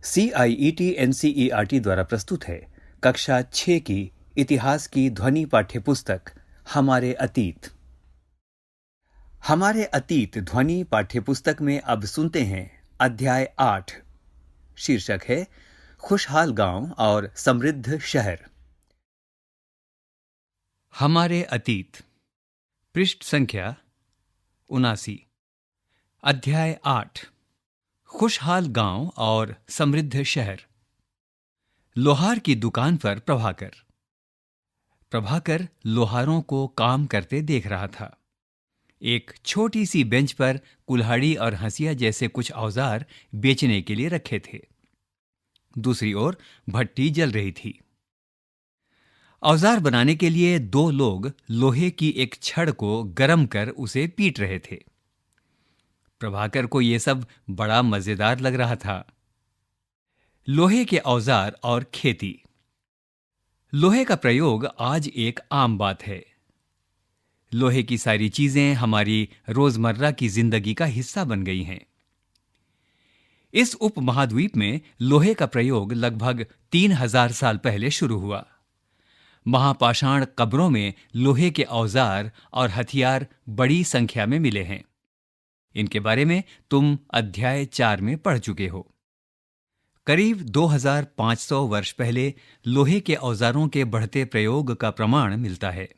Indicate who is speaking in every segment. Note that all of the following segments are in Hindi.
Speaker 1: CIET-NCERT द्वारा प्रस्तुत है कक्षा 6 की इतिहास की ध्वनि पाठ्यपुस्तक हमारे अतीत। हमारे अतीत ध्वनि पाठ्यपुस्तक में अब सुनते हैं अध्याय 8। शीर्षक है खुशहाल गांव और समृद्ध शहर। हमारे अतीत, पृष्ठ संख्या 79। अध्याय 8, खुशहाल गांव और समृद्ध शहर। लोहार की दुकान पर प्रभाकर लोहारों को काम करते देख रहा था। एक छोटी सी बेंच पर कुल्हाड़ी और हंसिया जैसे कुछ औजार बेचने के लिए रखे थे। दूसरी ओर भट्टी जल रही थी। औजार बनाने के लिए दो लोग लोहे की एक छड़ को गर्म कर उसे पीट रहे थे। प्रभाकर को यह सब बड़ा मजेदार लग रहा था। लोहे के औजार और खेती। लोहे का प्रयोग आज एक आम बात है। लोहे की सारी चीजें हमारी रोजमर्रा की जिंदगी का हिस्सा बन गई हैं। इस उपमहाद्वीप में लोहे का प्रयोग लगभग 3000 साल पहले शुरू हुआ। महापाषाण कब्रों में लोहे के औजार और हथियार बड़ी संख्या में मिले हैं। इनके बारे में तुम अध्याय 4 में पढ़ चुके हो। करीब 2500 वर्ष पहले लोहे के औजारों के बढ़ते प्रयोग का प्रमाण मिलता है।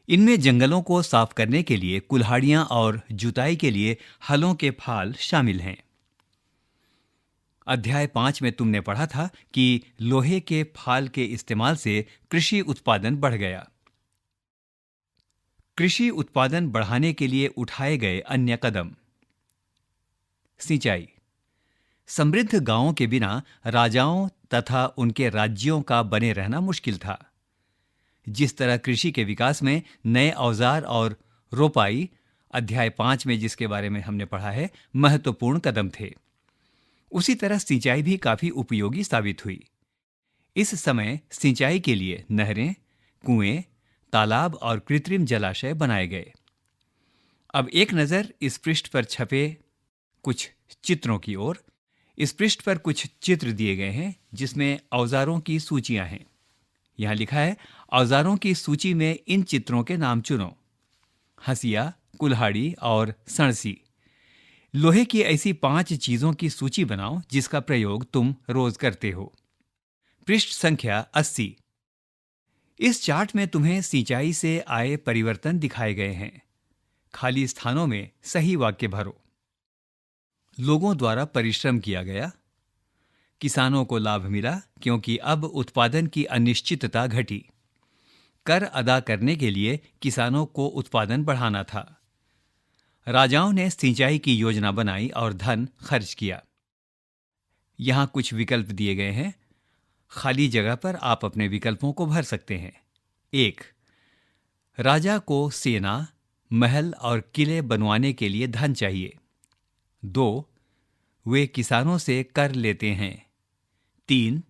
Speaker 1: इनमें जंगलों को साफ करने के लिए कुल्हाड़ियां और जुताई के लिए हलों के फाल शामिल हैं। अध्याय 5 में तुमने पढ़ा था कि लोहे के फाल के इस्तेमाल से कृषि उत्पादन बढ़ गया। कृषि उत्पादन बढ़ाने के लिए उठाए गए अन्य कदम। सिंचाई। समृद्ध गांवों के बिना राजाओं तथा उनके राज्यों का बने रहना मुश्किल था। जिस तरह कृषि के विकास में नए औजार और रोपाई, अध्याय 5 में जिसके बारे में हमने पढ़ा है, महत्वपूर्ण कदम थे, उसी तरह सिंचाई भी काफी उपयोगी साबित हुई। इस समय सिंचाई के लिए नहरें, कुएं, तालाब और कृत्रिम जलाशय बनाए गए। अब एक नजर इस पृष्ठ पर छपे कुछ चित्रों की ओर। इस पृष्ठ पर कुछ चित्र दिए गए हैं जिसमें औजारों की सूचियां हैं। यहां लिखा है, औजारों की सूची में इन चित्रों के नाम चुनो। हंसिया, कुल्हाड़ी और सणसी। लोहे की ऐसी 5 चीजों की सूची बनाओ जिसका प्रयोग तुम रोज करते हो। पृष्ठ संख्या 80। इस चार्ट में तुम्हें सिंचाई से आए परिवर्तन दिखाए गए हैं। खाली स्थानों में सही वाक्य भरो। लोगों द्वारा परिश्रम किया गया। किसानों को लाभ मिला क्योंकि अब उत्पादन की अनिश्चितता घटी। कर अदा करने के लिए किसानों को उत्पादन बढ़ाना था। राजाओं ने सिंचाई की योजना बनाई और धन खर्च किया। यहां कुछ विकल्प दिए गए हैं। खाली जगह पर आप अपने विकल्पों को भर सकते हैं। 1. राजा को सेना, महल और किले बनवाने के लिए धन चाहिए। 2. वे किसानों से कर लेते हैं। 3.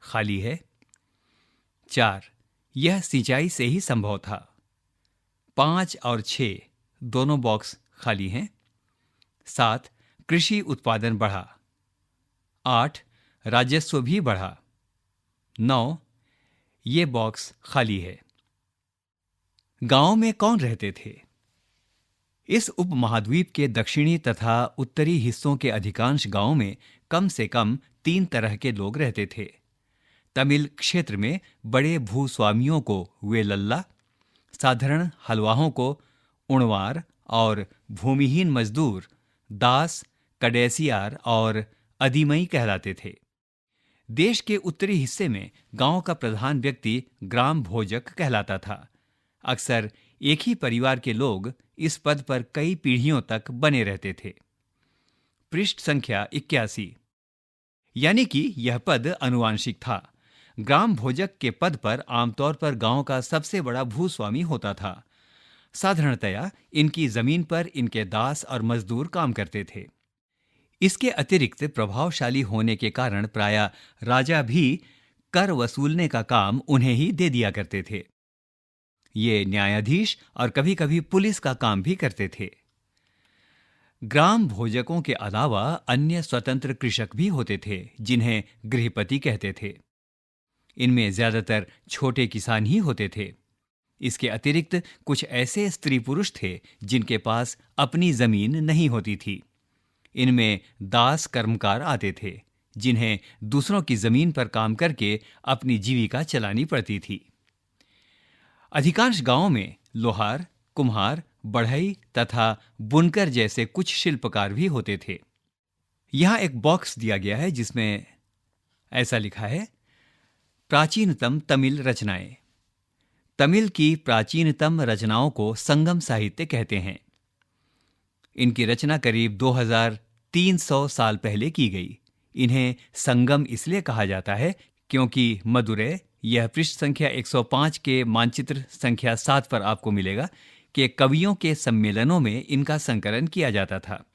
Speaker 1: खाली है। 4. यह सिंचाई से ही संभव था। 5 और 6 दोनों बॉक्स खाली हैं। 7. कृषि उत्पादन बढ़ा। 8. राजस्व भी बढ़ा। 9. ये बॉक्स खाली है। गांव में कौन रहते थे? इस उपमहाद्वीप के दक्षिणी तथा उत्तरी हिस्सों के अधिकांश गांवों में कम से कम 3 तरह के लोग रहते थे। तमिल क्षेत्र में बड़े भूस्वामियों को वेलल्ला, साधारण हलवाहों को उणवार और भूमिहीन मजदूर दास, कडेसियार और अदीमई कहलाते थे। देश के उत्तरी हिस्से में गांव का प्रधान व्यक्ति ग्राम भोजक कहलाता था। अक्सर एक ही परिवार के लोग इस पद पर कई पीढ़ियों तक बने रहते थे। पृष्ठ संख्या 81। यानी कि यह पद अनुवांशिक था। ग्राम भोजक के पद पर आमतौर पर गांव का सबसे बड़ा भूस्वामी होता था। साधारणतया इनकी जमीन पर इनके दास और मजदूर काम करते थे। इसके अतिरिक्त प्रभावशाली होने के कारण प्रायः राजा भी कर वसूलने का काम उन्हें ही दे दिया करते थे। ये न्यायाधीश और कभी-कभी पुलिस का काम भी करते थे। ग्राम भोजकों के अलावा अन्य स्वतंत्र कृषक भी होते थे, जिन्हें गृहपति कहते थे। इनमें ज्यादातर छोटे किसान ही होते थे। इसके अतिरिक्त कुछ ऐसे स्त्री पुरुष थे जिनके पास अपनी जमीन नहीं होती थी। इनमें दास कर्मकार आते थे, जिन्हें दूसरों की जमीन पर काम करके अपनी जीविका चलानी पड़ती थी। अधिकांश गांवों में लोहार, कुम्हार, बढ़ई तथा बुनकर जैसे कुछ शिल्पकार भी होते थे। यहां एक बॉक्स दिया गया है जिसमें ऐसा लिखा है, प्राचीनतम तमिल रचनाएं। तमिल की प्राचीनतम रचनाओं को संगम साहित्य कहते हैं। इनकी रचना करीब 2300 साल पहले की गई। इन्हें संगम इसलिए कहा जाता है क्योंकि मदुरै, यह पृष्ठ संख्या 105 के मानचित्र संख्या 7 पर आपको मिलेगा, कि कवियों के सम्मेलनों में इनका संकलन किया जाता था।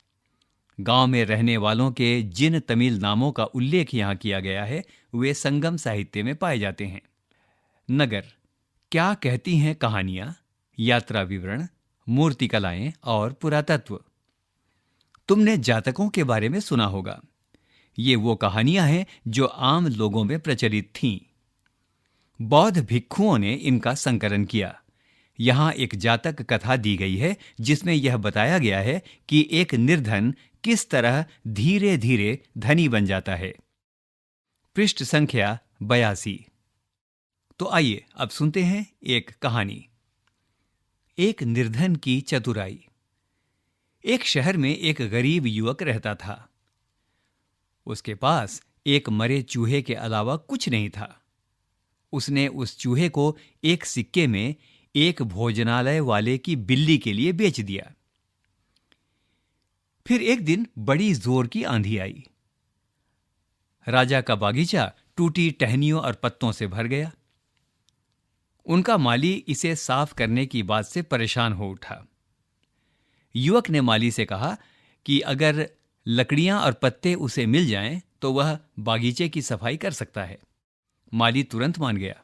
Speaker 1: गांव में रहने वालों के जिन तमिल नामों का उल्लेख यहां किया गया है, वे संगम साहित्य में पाए जाते हैं। नगर, क्या कहती हैं कहानियां, यात्रा विवरण, मूर्तिकलाएं और पुरातत्व। तुमने जातकों के बारे में सुना होगा। ये वो कहानियां हैं जो आम लोगों में प्रचलित थीं। बौद्ध भिक्षुओं ने इनका संकलन किया। यहां एक जातक कथा दी गई है जिसमें यह बताया गया है कि एक निर्धन किस तरह धीरे धीरे धनी बन जाता है। पृष्ठ संख्या 82। तो आइए अब सुनते हैं एक कहानी। एक निर्धन की चतुराई। एक शहर में एक गरीब युवक रहता था। उसके पास एक मरे चूहे के अलावा कुछ नहीं था। उसने उस चूहे को एक सिक्के में एक भोजनालय वाले की बिल्ली के लिए बेच दिया। फिर एक दिन बड़ी जोर की आंधी आई। राजा का बागीचा टूटी टहनियों और पत्तों से भर गया। उनका माली इसे साफ करने की बात से परेशान हो उठा। युवक ने माली से कहा कि अगर लकड़ियां और पत्ते उसे मिल जाएं तो वह बागीचे की सफाई कर सकता है। माली तुरंत मान गया।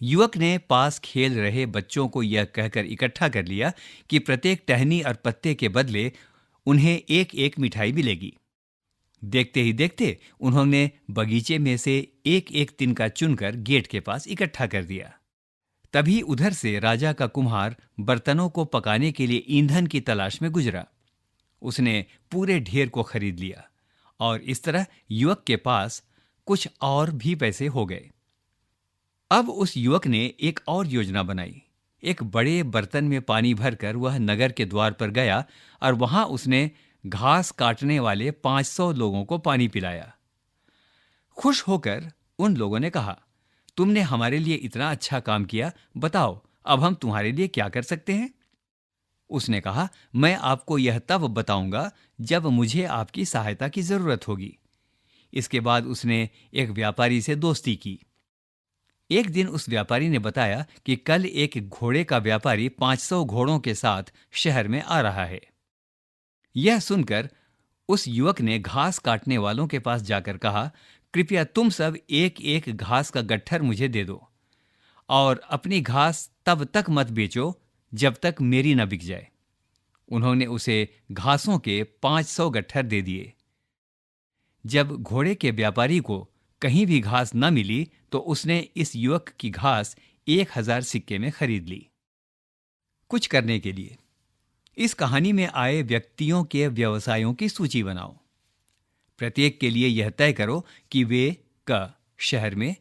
Speaker 1: युवक ने पास खेल रहे बच्चों को यह कहकर इकट्ठा कर लिया कि प्रत्येक टहनी और पत्ते के बदले उन्हें एक एक मिठाई मिलेगी। देखते ही देखते उन्होंने बगीचे में से एक एक तिनका चुनकर गेट के पास इकट्ठा कर दिया। तभी उधर से राजा का कुम्हार बर्तनों को पकाने के लिए ईंधन की तलाश में गुजरा। उसने पूरे ढेर को खरीद लिया और इस तरह युवक के पास कुछ और भी पैसे हो गए। अब उस युवक ने एक और योजना बनाई। एक बड़े बर्तन में पानी भरकर वह नगर के द्वार पर गया और वहां उसने घास काटने वाले 500 लोगों को पानी पिलाया। खुश होकर उन लोगों ने कहा, तुमने हमारे लिए इतना अच्छा काम किया, बताओ अब हम तुम्हारे लिए क्या कर सकते हैं। उसने कहा, मैं आपको यह तब बताऊंगा जब मुझे आपकी सहायता की जरूरत होगी। इसके बाद उसने एक व्यापारी से दोस्ती की। एक दिन उस व्यापारी ने बताया कि कल एक घोड़े का व्यापारी 500 घोड़ों के साथ शहर में आ रहा है। यह सुनकर उस युवक ने घास काटने वालों के पास जाकर कहा, कृपया तुम सब एक एक घास का गट्ठर मुझे दे दो और अपनी घास तब तक मत बेचो जब तक मेरी न बिक जाए। उन्होंने उसे घासों के 500 गट्ठर दे दिए। जब घोड़े के व्यापारी को कहीं भी घास न मिली तो उसने इस युवक की घास 1000 सिक्के में खरीद ली। कुछ करने के लिए इस कहानी में आए व्यक्तियों के व्यवसायों की सूची बनाओ। प्रत्येक के लिए यह तय करो कि वे क शहर में,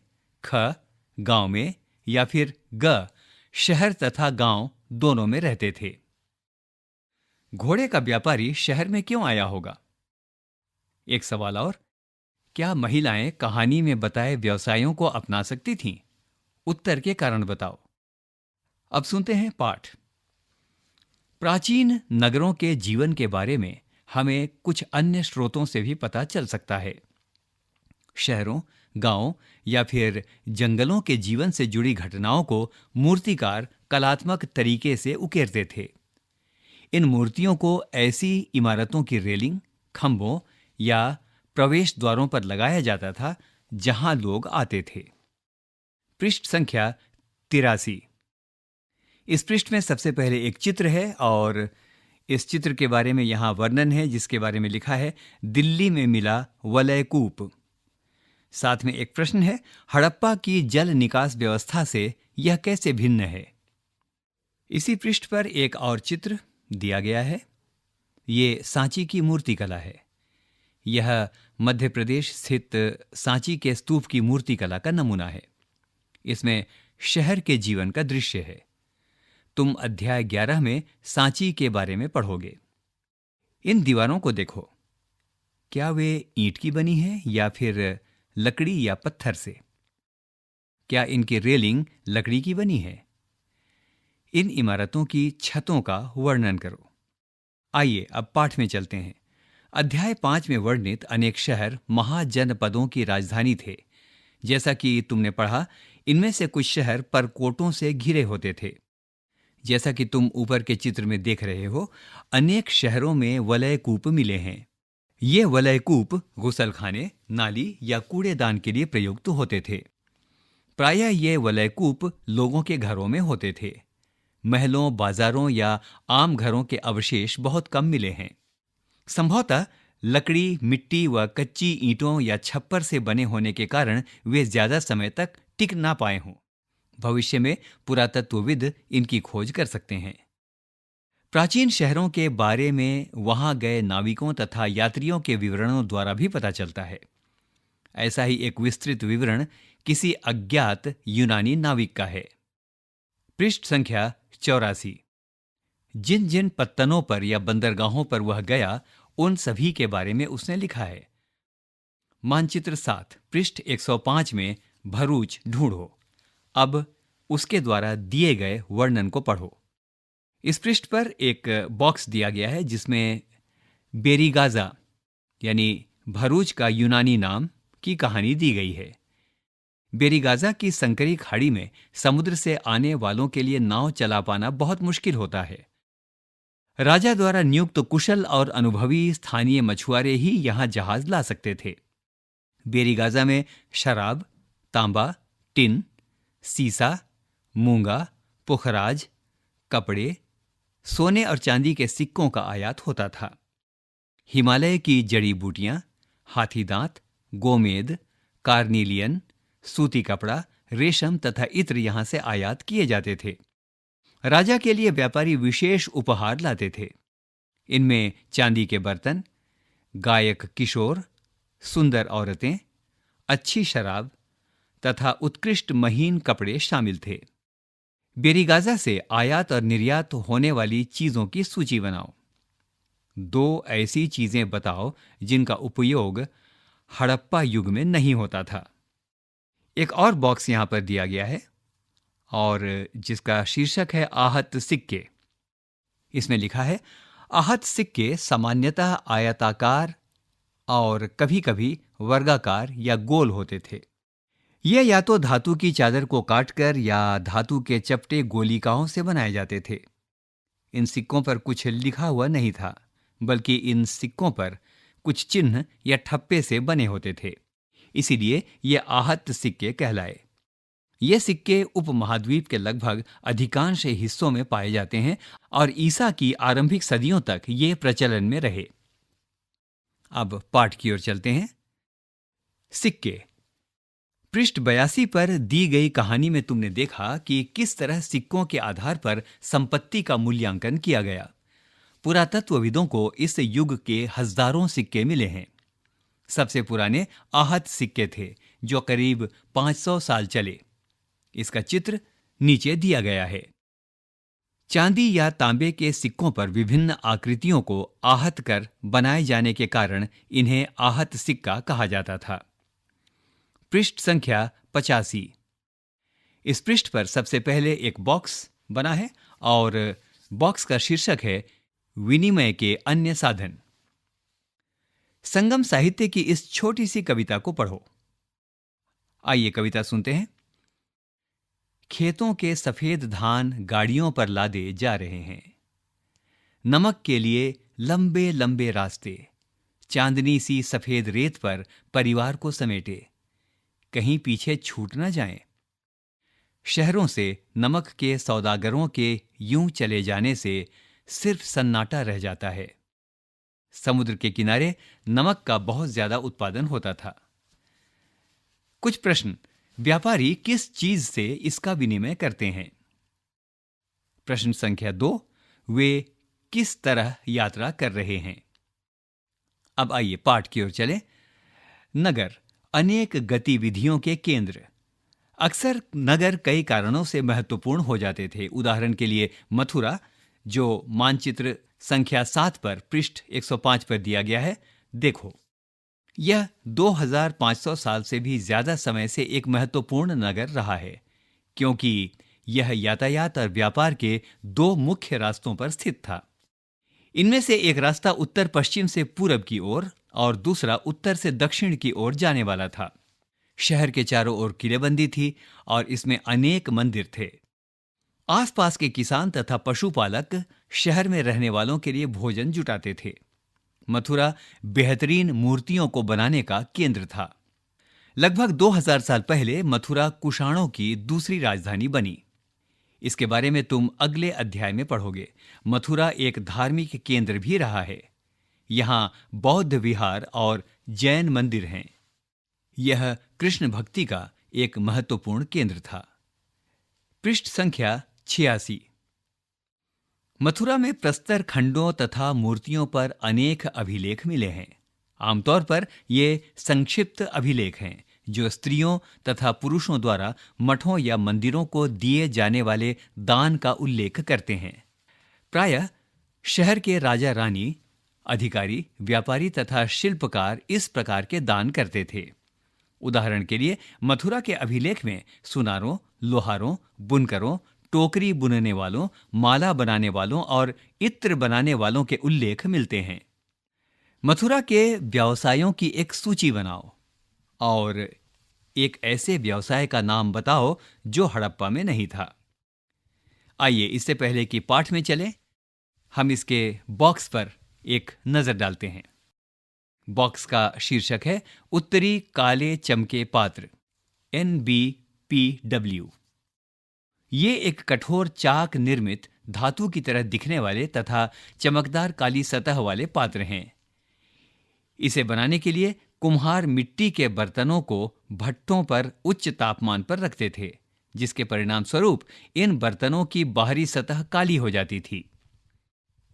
Speaker 1: ख गांव में या फिर ग शहर तथा गांव दोनों में रहते थे। घोड़े का व्यापारी शहर में क्यों आया होगा? एक सवाल और, क्या महिलाएं कहानी में बताए व्यवसायों को अपना सकती थीं? उत्तर के कारण बताओ। अब सुनते हैं पाठ। प्राचीन नगरों के जीवन के बारे में हमें कुछ अन्य स्रोतों से भी पता चल सकता है। शहरों, गांवों या फिर जंगलों के जीवन से जुड़ी घटनाओं को मूर्तिकार कलात्मक तरीके से उकेरते थे। इन मूर्तियों को ऐसी इमारतों की रेलिंग, खंभों या प्रवेश द्वारों पर लगाया जाता था जहां लोग आते थे। पृष्ठ संख्या 83। इस पृष्ठ में सबसे पहले एक चित्र है और इस चित्र के बारे में यहाँ वर्णन है, जिसके बारे में लिखा है, दिल्ली में मिला वलयकूप। साथ में एक प्रश्न है, हड़प्पा की जल निकास व्यवस्था से यह कैसे भिन्न है। इसी पृष्ठ पर एक और चित्र दिया गया है। ये सांची की मूर्तिकला है। यह मध्य प्रदेश स्थित सांची के स्तूप की मूर्तिकला का नमूना है। इसमें शहर के जीवन का दृश्य है। तुम अध्याय 11 में सांची के बारे में पढ़ोगे। इन दीवारों को देखो, क्या वे ईंट की बनी है या फिर लकड़ी या पत्थर से? क्या इनकी रेलिंग लकड़ी की बनी है? इन इमारतों की छतों का वर्णन करो। आइए अब पाठ में चलते हैं। अध्याय 5 में वर्णित अनेक शहर महाजनपदों की राजधानी थे। जैसा कि तुमने पढ़ा, इनमें से कुछ शहर परकोटों से घिरे होते थे। जैसा कि तुम ऊपर के चित्र में देख रहे हो, अनेक शहरों में वलयकूप मिले हैं। ये वलयकूप गुसलखाने, नाली या कूड़ेदान के लिए प्रयुक्त होते थे। प्रायः ये वलयकूप लोगों के घरों में होते थे। महलों, बाजारों या आम घरों के अवशेष बहुत कम मिले हैं। संभवतः लकड़ी, मिट्टी व कच्ची ईंटों या छप्पर से बने होने के कारण वे ज्यादा समय तक टिक ना पाए हों। भविष्य में पुरातत्वविद इनकी खोज कर सकते हैं। प्राचीन शहरों के बारे में वहां गए नाविकों तथा यात्रियों के विवरणों द्वारा भी पता चलता है। ऐसा ही एक विस्तृत विवरण किसी अज्ञात यूनानी नाविक का है। पृष्ठ संख्या 84। जिन जिन पत्तनों पर या बंदरगाहों पर वह गया, उन सभी के बारे में उसने लिखा है। मानचित्र 7 पृष्ठ 105 में भरूच ढूंढो। अब उसके द्वारा दिए गए वर्णन को पढ़ो। इस पृष्ठ पर एक बॉक्स दिया गया है जिसमें बेरीगाजा यानी भरूच का यूनानी नाम की कहानी दी गई है। बेरीगाजा की संकरी खाड़ी में समुद्र से आने वालों के लिए नाव चला पाना बहुत मुश्किल होता है। राजा द्वारा नियुक्त कुशल और अनुभवी स्थानीय मछुआरे ही यहां जहाज ला सकते थे। बेरीगाजा में शराब, तांबा, टिन, सीसा, मूंगा, पुखराज, कपड़े, सोने और चांदी के सिक्कों का आयात होता था। हिमालय की जड़ी बूटियां, हाथी दांत, गोमेद, कार्निलियन, सूती कपड़ा, रेशम तथा इत्र यहां से आयात किए जाते थे। राजा के लिए व्यापारी विशेष उपहार लाते थे। इनमें चांदी के बर्तन, गायक किशोर, सुंदर औरतें, अच्छी शराब तथा उत्कृष्ट महीन कपड़े शामिल थे। बेरीगाजा से आयात और निर्यात होने वाली चीजों की सूची बनाओ। 2 ऐसी चीजें बताओ जिनका उपयोग हड़प्पा युग में नहीं होता था। एक और बॉक्स यहां पर दिया गया है और जिसका शीर्षक है आहत सिक्के। इसमें लिखा है, आहत सिक्के सामान्यतः आयताकार और कभी-कभी वर्गाकार या गोल होते थे। ये या तो धातु की चादर को काटकर या धातु के चपटे गोलिकाओं से बनाए जाते थे। इन सिक्कों पर कुछ लिखा हुआ नहीं था, बल्कि इन सिक्कों पर कुछ चिन्ह या ठप्पे से बने होते थे। इसीलिए ये आहत सिक्के कहलाए। ये सिक्के उपमहाद्वीप के लगभग अधिकांश हिस्सों में पाए जाते हैं और ईसा की आरंभिक सदियों तक ये प्रचलन में रहे। अब पाठ की ओर चलते हैं। सिक्के। पृष्ठ 82 पर दी गई कहानी में तुमने देखा कि किस तरह सिक्कों के आधार पर संपत्ति का मूल्यांकन किया गया। पुरातत्वविदों को इस युग के हजारों सिक्के मिले हैं। सबसे पुराने आहत सिक्के थे जो करीब 500 साल चले। इसका चित्र नीचे दिया गया है। चांदी या तांबे के सिक्कों पर विभिन्न आकृतियों को आहत कर बनाए जाने के कारण इन्हें आहत सिक्का कहा जाता था। पृष्ठ संख्या 85। इस पृष्ठ पर सबसे पहले एक बॉक्स बना है और बॉक्स का शीर्षक है विनिमय के अन्य साधन। संगम साहित्य की इस छोटी सी कविता को पढ़ो। आइए कविता सुनते हैं। खेतों के सफेद धान गाड़ियों पर लादे जा रहे हैं। नमक के लिए लंबे लंबे रास्ते, चांदनी सी सफेद रेत पर परिवार को समेटे, कहीं पीछे छूट न जाएं। शहरों से नमक के सौदागरों के यूं चले जाने से सिर्फ सन्नाटा रह जाता है। समुद्र के किनारे नमक का बहुत ज्यादा उत्पादन होता था। कुछ प्रश्न। व्यापारी किस चीज से इसका विनिमय करते हैं? प्रश्न संख्या 2। वे किस तरह यात्रा कर रहे हैं? अब आइए पाठ की ओर चलें। नगर अनेक गतिविधियों के केंद्र। अक्सर नगर कई कारणों से महत्वपूर्ण हो जाते थे। उदाहरण के लिए मथुरा, जो मानचित्र संख्या 7 पर पृष्ठ 105 पर दिया गया है। देखो, यह 2500 साल से भी ज्यादा समय से एक महत्वपूर्ण नगर रहा है, क्योंकि यह यातायात और व्यापार के 2 मुख्य रास्तों पर स्थित था। इनमें से एक रास्ता उत्तर पश्चिम से पूरब की ओर और दूसरा उत्तर से दक्षिण की ओर जाने वाला था। शहर के चारों ओर किलेबंदी थी और इसमें अनेक मंदिर थे। आसपास के किसान तथा पशुपालक शहर में रहने वालों के लिए भोजन जुटाते थे। मथुरा बेहतरीन मूर्तियों को बनाने का केंद्र था। लगभग 2000 साल पहले मथुरा कुषाणों की दूसरी राजधानी बनी। इसके बारे में तुम अगले अध्याय में पढ़ोगे। मथुरा एक धार्मिक केंद्र भी रहा है। यहाँ बौद्ध विहार और जैन मंदिर हैं। यह कृष्ण भक्ति का एक महत्वपूर्ण केंद्र था। पृष्ठ संख्या 86। मथुरा में प्रस्तर खंडों तथा मूर्तियों पर अनेक अभिलेख मिले हैं। आमतौर पर ये संक्षिप्त अभिलेख हैं जो स्त्रियों तथा पुरुषों द्वारा मठों या मंदिरों को दिए जाने वाले दान का उल्लेख करते हैं। प्रायः शहर के राजा रानी, अधिकारी, व्यापारी तथा शिल्पकार इस प्रकार के दान करते थे। उदाहरण के लिए मथुरा के अभिलेख में सुनारों, लोहारों, बुनकरों, टोकरी बुनने वालों, माला बनाने वालों और इत्र बनाने वालों के उल्लेख मिलते हैं। मथुरा के व्यवसायों की एक सूची बनाओ और एक ऐसे व्यवसाय का नाम बताओ जो हड़प्पा में नहीं था। आइए इससे पहले कि पाठ में चलें, हम इसके बॉक्स पर एक नजर डालते हैं। बॉक्स का शीर्षक है उत्तरी काले चमके पात्र, NBPW। ये एक कठोर चाक निर्मित धातु की तरह दिखने वाले तथा चमकदार काली सतह वाले पात्र हैं। इसे बनाने के लिए कुम्हार मिट्टी के बर्तनों को भट्टों पर उच्च तापमान पर रखते थे, जिसके परिणाम स्वरूप इन बर्तनों की बाहरी सतह काली हो जाती थी।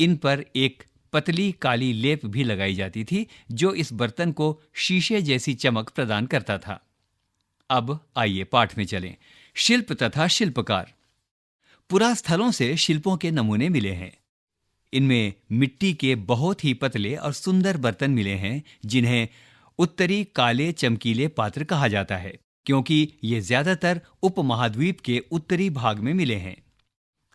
Speaker 1: इन पर एक पतली काली लेप भी लगाई जाती थी जो इस बर्तन को शीशे जैसी चमक प्रदान करता था। अब आइए पाठ में चलें। शिल्प तथा शिल्पकार। पुरास्थलों से शिल्पों के नमूने मिले हैं। इनमें मिट्टी के बहुत ही पतले और सुंदर बर्तन मिले हैं जिन्हें उत्तरी काले चमकीले पात्र कहा जाता है, क्योंकि ये ज्यादातर उपमहाद्वीप के उत्तरी भाग में मिले हैं।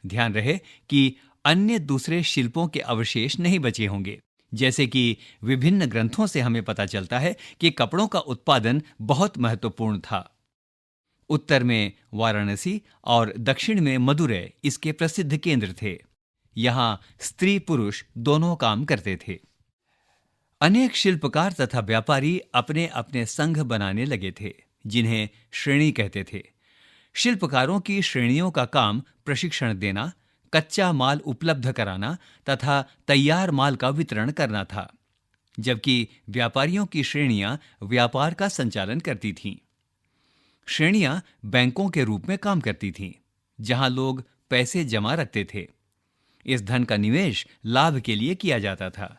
Speaker 1: ध्यान रहे कि अन्य दूसरे शिल्पों के अवशेष नहीं बचे होंगे। जैसे कि विभिन्न ग्रंथों से हमें पता चलता है कि कपड़ों का उत्पादन बहुत महत्वपूर्ण था। उत्तर में वाराणसी और दक्षिण में मदुरै इसके प्रसिद्ध केंद्र थे। यहां स्त्री पुरुष दोनों काम करते थे। अनेक शिल्पकार तथा व्यापारी अपने अपने संघ बनाने लगे थे जिन्हें श्रेणी कहते थे। शिल्पकारों की श्रेणियों का काम प्रशिक्षण देना, कच्चा माल उपलब्ध कराना तथा तैयार माल का वितरण करना था, जबकि व्यापारियों की श्रेणियां व्यापार का संचालन करती थीं। श्रेणियां बैंकों के रूप में काम करती थीं, जहां लोग पैसे जमा रखते थे। इस धन का निवेश लाभ के लिए किया जाता था।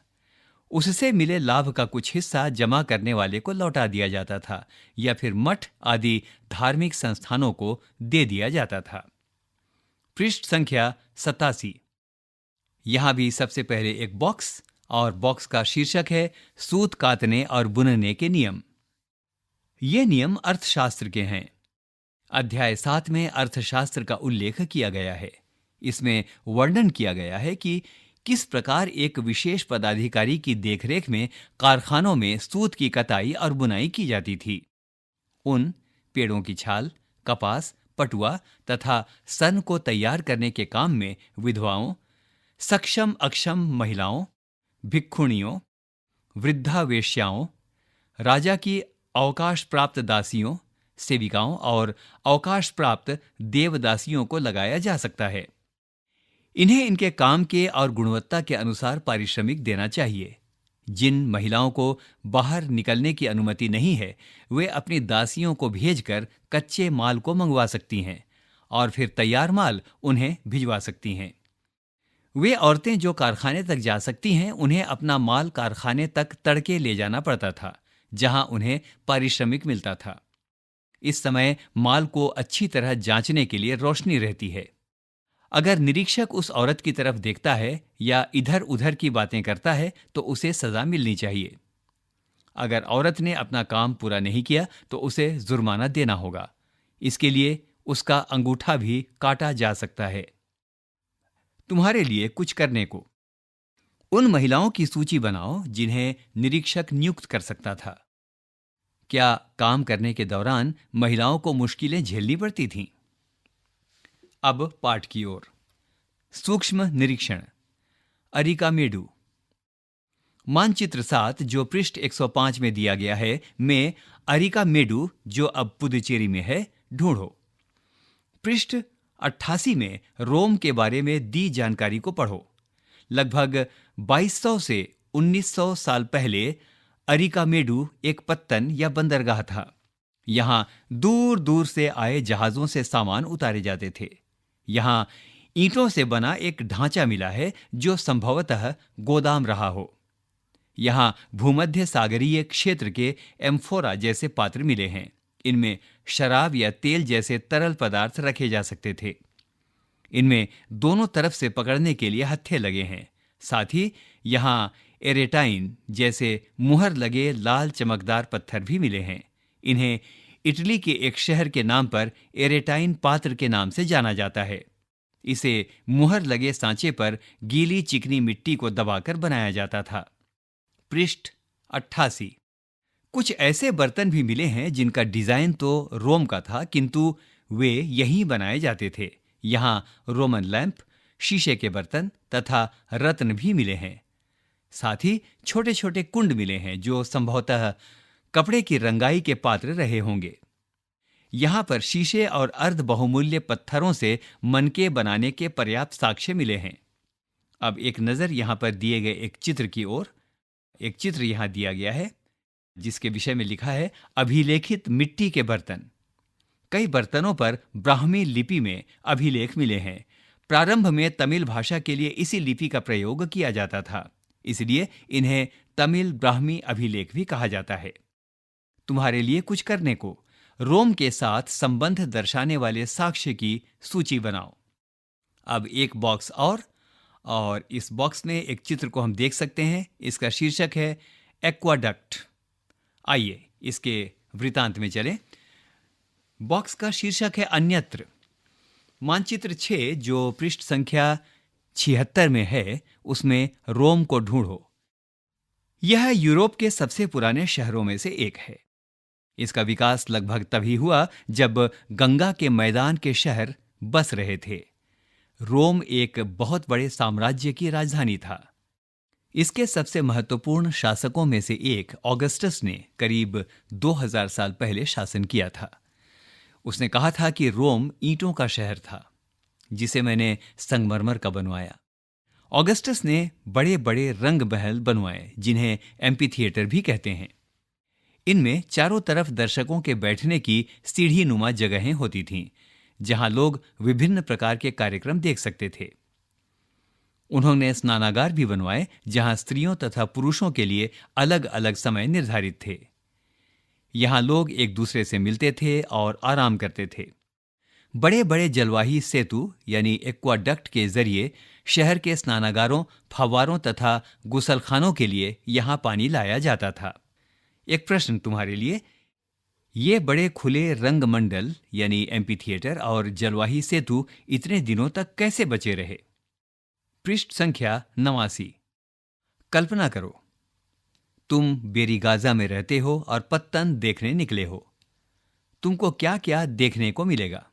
Speaker 1: उससे मिले लाभ का कुछ हिस्सा जमा करने वाले को लौटा दिया जाता था या फिर मठ आदि धार्मिक संस्थानों को दे दिया जाता था। पृष्ठ संख्या 87। यहां भी सबसे पहले एक बॉक्स और बॉक्स का शीर्षक है सूत कातने और बुनने के नियम। ये नियम अर्थशास्त्र के हैं। अध्याय 7 में अर्थशास्त्र का उल्लेख किया गया है। इसमें वर्णन किया गया है कि किस प्रकार एक विशेष पदाधिकारी की देखरेख में कारखानों में सूत की कताई और बुनाई की जाती थी। ऊन, पेड़ों की छाल, कपास, पटुआ तथा सन को तैयार करने के काम में विधवाओं, सक्षम अक्षम महिलाओं, भिक्षुणियों, वृद्धा वेश्याओं, राजा की अवकाश प्राप्त दासियों, सेविकाओं और अवकाश प्राप्त देवदासियों को लगाया जा सकता है। इन्हें इनके काम के और गुणवत्ता के अनुसार पारिश्रमिक देना चाहिए। जिन महिलाओं को बाहर निकलने की अनुमति नहीं है, वे अपनी दासियों को भेजकर कच्चे माल को मंगवा सकती हैं और फिर तैयार माल उन्हें भिजवा सकती हैं। वे औरतें जो कारखाने तक जा सकती हैं, उन्हें अपना माल कारखाने तक तड़के ले जाना पड़ता था, जहां उन्हें पारिश्रमिक मिलता था। इस समय माल को अच्छी तरह जांचने के लिए रोशनी रहती है। अगर निरीक्षक उस औरत की तरफ देखता है या इधर उधर की बातें करता है तो उसे सजा मिलनी चाहिए। अगर औरत ने अपना काम पूरा नहीं किया तो उसे जुर्माना देना होगा। इसके लिए उसका अंगूठा भी काटा जा सकता है। तुम्हारे लिए कुछ करने को। उन महिलाओं की सूची बनाओ जिन्हें निरीक्षक नियुक्त कर सकता था। क्या काम करने के दौरान महिलाओं को मुश्किलें झेलनी पड़ती थीं? अब पाठ की ओर। सूक्ष्म निरीक्षण। अरिका मेडू। मानचित्र 7 जो पृष्ठ 105 में दिया गया है में अरिका मेडू, जो अब पुदुचेरी में है, ढूंढो। पृष्ठ 88 में रोम के बारे में दी जानकारी को पढ़ो। लगभग 2200 से 1900 साल पहले अरिका मेडू एक पत्तन या बंदरगाह था। यहां दूर दूर से आए जहाजों से सामान उतारे जाते थे। यहां ईंटों से बना एक ढांचा मिला है जो संभवतः गोदाम रहा हो। यहां भूमध्य सागरीय क्षेत्र के एम्फोरा जैसे पात्र मिले हैं। इनमें शराब या तेल जैसे तरल पदार्थ रखे जा सकते थे। इनमें दोनों तरफ से पकड़ने के लिए हत्थे लगे हैं। साथ ही यहां एरेटाइन जैसे मुहर लगे लाल चमकदार पत्थर भी मिले हैं। इन्हें इटली के एक शहर के नाम पर एरेटाइन पात्र के नाम से जाना जाता है। इसे मुहर लगे सांचे पर गीली चिकनी मिट्टी को दबाकर बनाया जाता था। पृष्ठ 88। कुछ ऐसे बर्तन भी मिले हैं जिनका डिजाइन तो रोम का था, किंतु वे यहीं बनाए जाते थे। यहां रोमन लैंप, शीशे के बर्तन तथा रत्न भी मिले हैं। साथ ही छोटे छोटे कुंड मिले हैं जो संभवतः कपड़े की रंगाई के पात्र रहे होंगे। यहां पर शीशे और अर्ध बहुमूल्य पत्थरों से मनके बनाने के पर्याप्त साक्ष्य मिले हैं। अब एक नजर यहां पर दिए गए एक चित्र की ओर। एक चित्र यहां दिया गया है जिसके विषय में लिखा है अभिलेखित मिट्टी के बर्तन। कई बर्तनों पर ब्राह्मी लिपि में अभिलेख मिले हैं। प्रारंभ में तमिल भाषा के लिए इसी लिपि का प्रयोग किया जाता था, इसलिए इन्हें तमिल ब्राह्मी अभिलेख भी कहा जाता है। तुम्हारे लिए कुछ करने को। रोम के साथ संबंध दर्शाने वाले साक्ष्य की सूची बनाओ। अब एक बॉक्स और इस बॉक्स में एक चित्र को हम देख सकते हैं। इसका शीर्षक है एक्वाडक्ट। आइए इसके वृतांत में चलें। बॉक्स का शीर्षक है अन्यत्र। मानचित्र 6 जो पृष्ठ संख्या 76 में है, उसमें रोम को ढूंढो। यह यूरोप के सबसे पुराने शहरों में से एक है। इसका विकास लगभग तभी हुआ जब गंगा के मैदान के शहर बस रहे थे। रोम एक बहुत बड़े साम्राज्य की राजधानी था। इसके सबसे महत्वपूर्ण शासकों में से एक ऑगस्टस ने करीब 2000 साल पहले शासन किया था। उसने कहा था कि रोम ईंटों का शहर था जिसे मैंने संगमरमर का बनवाया। ऑगस्टस ने बड़े बड़े रंग महल बनवाए जिन्हें एम्फीथिएटर भी कहते हैं। इनमें चारों तरफ दर्शकों के बैठने की सीढ़ी नुमा जगहें होती थीं, जहां लोग विभिन्न प्रकार के कार्यक्रम देख सकते थे। उन्होंने स्नानागार भी बनवाए जहां स्त्रियों तथा पुरुषों के लिए अलग अलग समय निर्धारित थे। यहां लोग एक दूसरे से मिलते थे और आराम करते थे। बड़े बड़े जलवाही सेतु यानी एक्वाडक्ट के जरिए शहर के स्नानागारों, फव्वारों तथा गुसलखानों के लिए यहां पानी लाया जाता था। एक प्रश्न तुम्हारे लिए। ये बड़े खुले रंगमंडल यानी एम्फीथिएटर और जलवाही सेतु इतने दिनों तक कैसे बचे रहे? पृष्ठ संख्या 89। कल्पना करो, तुम बेरीगाजा में रहते हो और पत्तन देखने निकले हो। तुमको क्या क्या देखने को मिलेगा?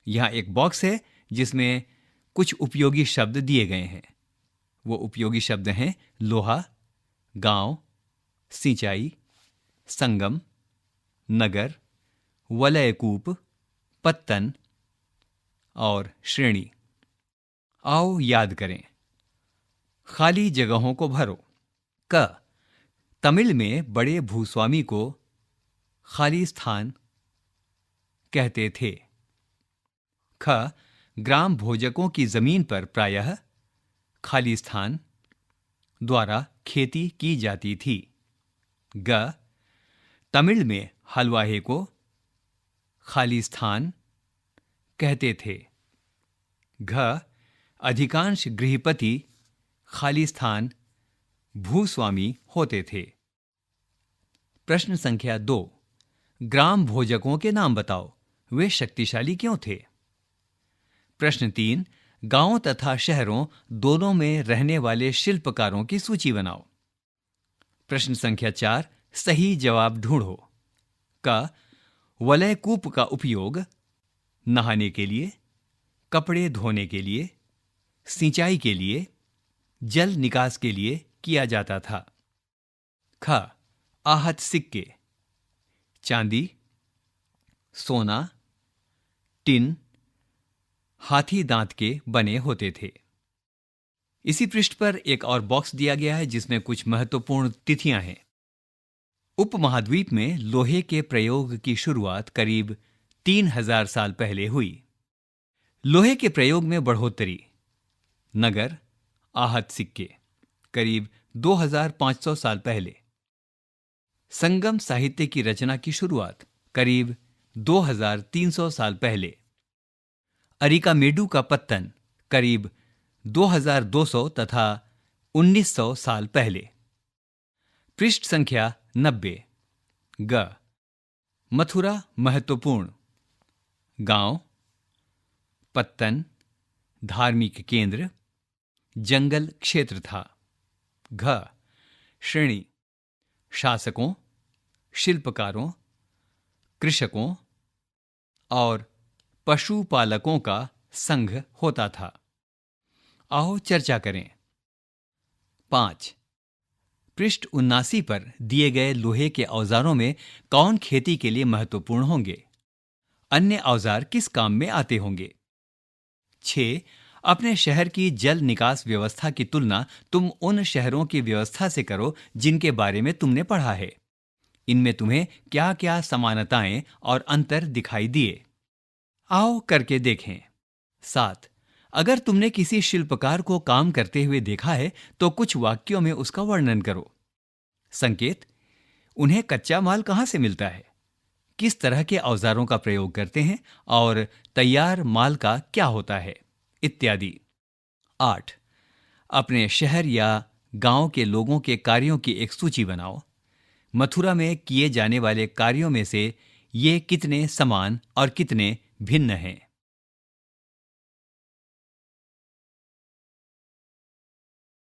Speaker 1: यहां एक बॉक्स है जिसमें कुछ उपयोगी शब्द दिए गए हैं। वो उपयोगी शब्द हैं लोहा, गांव, सिंचाई, संगम, नगर, वलयकूप, पत्तन और श्रेणी। आओ याद करें। खाली जगहों को भरो। क, तमिल में बड़े भूस्वामी को खाली स्थान कहते थे। ख, ग्राम भोजकों की जमीन पर प्रायः खाली स्थान द्वारा खेती की जाती थी। ग, तमिल में हलवाहे को खाली स्थान कहते थे। घ, अधिकांश गृहपति खाली स्थान भूस्वामी होते थे। प्रश्न संख्या 2, ग्राम भोजकों के नाम बताओ, वे शक्तिशाली क्यों थे? प्रश्न 3, गांवों तथा शहरों दोनों में रहने वाले शिल्पकारों की सूची बनाओ। प्रश्न संख्या 4, सही जवाब ढूंढो। क, वलय कूप का उपयोग नहाने के लिए, कपड़े धोने के लिए, सिंचाई के लिए, जल निकास के लिए किया जाता था। ख, आहत सिक्के चांदी, सोना, टिन, हाथी दांत के बने होते थे। इसी पृष्ठ पर एक और बॉक्स दिया गया है जिसमें कुछ महत्वपूर्ण तिथियां हैं। उपमहाद्वीप में लोहे के प्रयोग की शुरुआत करीब 3000 साल पहले हुई। लोहे के प्रयोग में बढ़ोतरी। नगर, आहत सिक्के करीब 2500 साल पहले। संगम साहित्य की रचना की शुरुआत करीब 2300 साल पहले। अरिकामेडु का पत्तन करीब 2200 तथा 1900 साल पहले। पृष्ठ संख्या 90। ग, मथुरा महत्वपूर्ण। गांव, पत्तन, धार्मिक केंद्र, जंगल क्षेत्र था। घ, श्रेणी, शासकों, शिल्पकारों, कृषकों और पशुपालकों का संघ होता था। आओ चर्चा करें। 5, पृष्ठ 79 पर दिए गए लोहे के औजारों में कौन खेती के लिए महत्वपूर्ण होंगे? अन्य औजार किस काम में आते होंगे? 6, अपने शहर की जल निकास व्यवस्था की तुलना तुम उन शहरों की व्यवस्था से करो जिनके बारे में तुमने पढ़ा है। इनमें तुम्हें क्या क्या समानताएं और अंतर दिखाई दिए? आओ करके देखें। 7, अगर तुमने किसी शिल्पकार को काम करते हुए देखा है तो कुछ वाक्यों में उसका वर्णन करो। संकेत, उन्हें कच्चा माल कहां से मिलता है, किस तरह के औजारों का प्रयोग करते हैं और तैयार माल का क्या होता है, इत्यादि। 8, अपने शहर या गांव के लोगों के कार्यों की एक सूची बनाओ। मथुरा में किए जाने वाले कार्यों में से ये कितने समान और कितने भिन्न हैं?